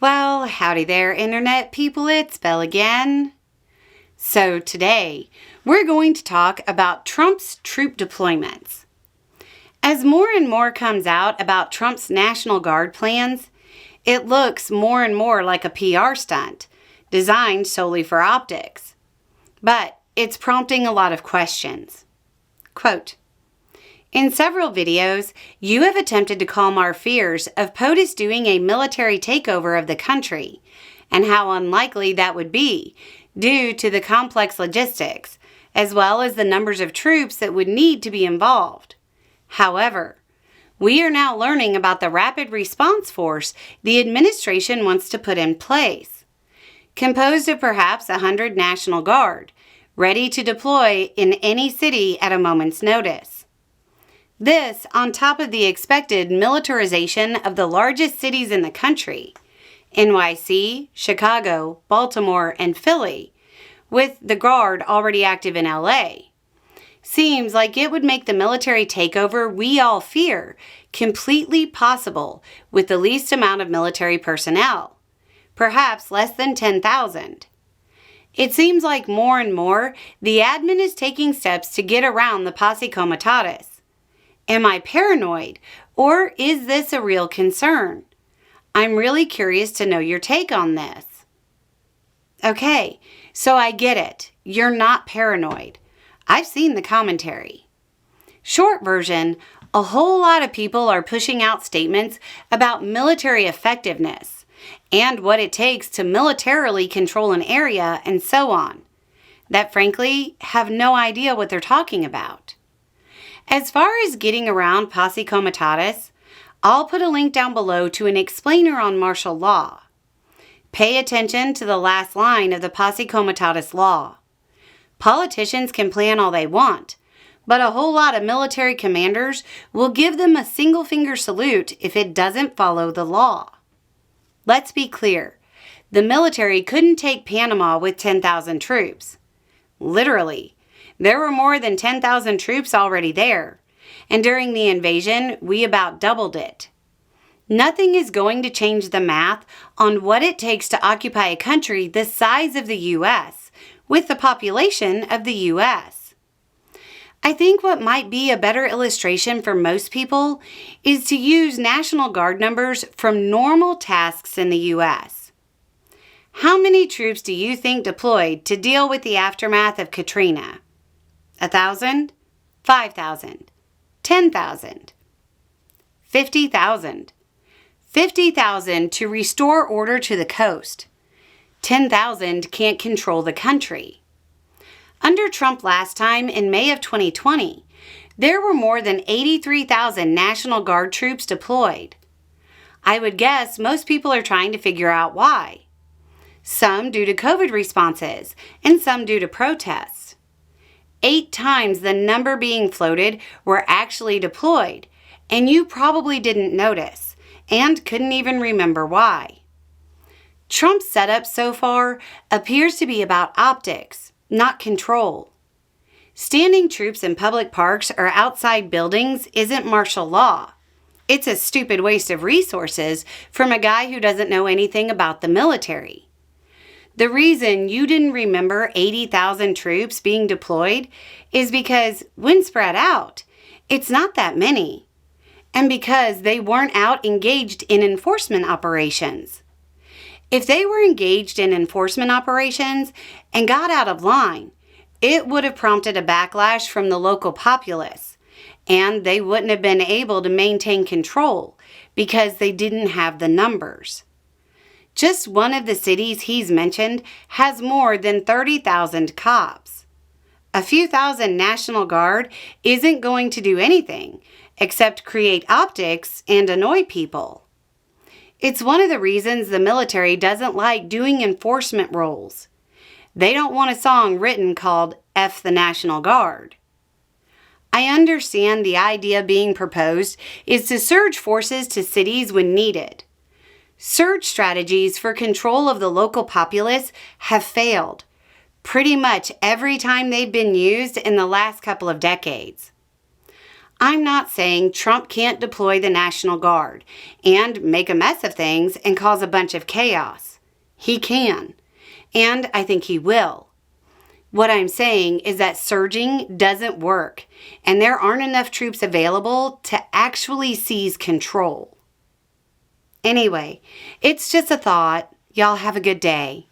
Well, howdy there, Internet people, it's Belle again. So today, we're going to talk about Trump's troop deployments. As more and more comes out about Trump's National Guard plans, it looks more and more like a PR stunt, designed solely for optics. But it's prompting a lot of questions. Quote, in several videos, you have attempted to calm our fears of POTUS doing a military takeover of the country, and how unlikely that would be due to the complex logistics, as well as the numbers of troops that would need to be involved. However, we are now learning about the rapid response force the administration wants to put in place, composed of perhaps 100 National Guard, ready to deploy in any city at a moment's notice. This on top of the expected militarization of the largest cities in the country, NYC, Chicago, Baltimore, and Philly, with the Guard already active in LA. Seems like it would make the military takeover we all fear completely possible with the least amount of military personnel, perhaps less than 10,000. It seems like more and more the admin is taking steps to get around the posse comitatus. Am I paranoid, or is this a real concern? I'm really curious to know your take on this. Okay, so I get it. You're not paranoid. I've seen the commentary. Short version, a whole lot of people are pushing out statements about military effectiveness and what it takes to militarily control an area and so on, that frankly have no idea what they're talking about. As far as getting around posse comitatus, I'll put a link down below to an explainer on martial law. Pay attention to the last line of the posse comitatus law. Politicians can plan all they want, but a whole lot of military commanders will give them a single finger salute if it doesn't follow the law. Let's be clear, the military couldn't take Panama with 10,000 troops. Literally. There were more than 10,000 troops already there, and during the invasion, we about doubled it. Nothing is going to change the math on what it takes to occupy a country the size of the U.S., with the population of the U.S. I think what might be a better illustration for most people is to use National Guard numbers from normal tasks in the U.S. How many troops do you think deployed to deal with the aftermath of Katrina? 1,000, 5,000, 10,000, 50,000. 50,000 to restore order to the coast. 10,000 can't control the country. Under Trump last time in May of 2020, there were more than 83,000 National Guard troops deployed. I would guess most people are trying to figure out why. Some due to COVID responses and some due to protests. 8 times the number being floated were actually deployed, and you probably didn't notice and couldn't even remember why. Trump's setup so far appears to be about optics, not control. Standing troops in public parks or outside buildings isn't martial law. It's a stupid waste of resources from a guy who doesn't know anything about the military. The reason you didn't remember 80,000 troops being deployed is because, when spread out, it's not that many, and because they weren't out engaged in enforcement operations. If they were engaged in enforcement operations and got out of line, it would have prompted a backlash from the local populace, and they wouldn't have been able to maintain control because they didn't have the numbers. Just one of the cities he's mentioned has more than 30,000 cops. A few thousand National Guard isn't going to do anything except create optics and annoy people. It's one of the reasons the military doesn't like doing enforcement roles. They don't want a song written called F the National Guard. I understand the idea being proposed is to surge forces to cities when needed. Surge strategies for control of the local populace have failed pretty much every time they've been used in the last couple of decades. I'm not saying Trump can't deploy the National Guard and make a mess of things and cause a bunch of chaos. He can, and I think he will. What I'm saying is that surging doesn't work, and there aren't enough troops available to actually seize control. Anyway, it's just a thought. Y'all have a good day.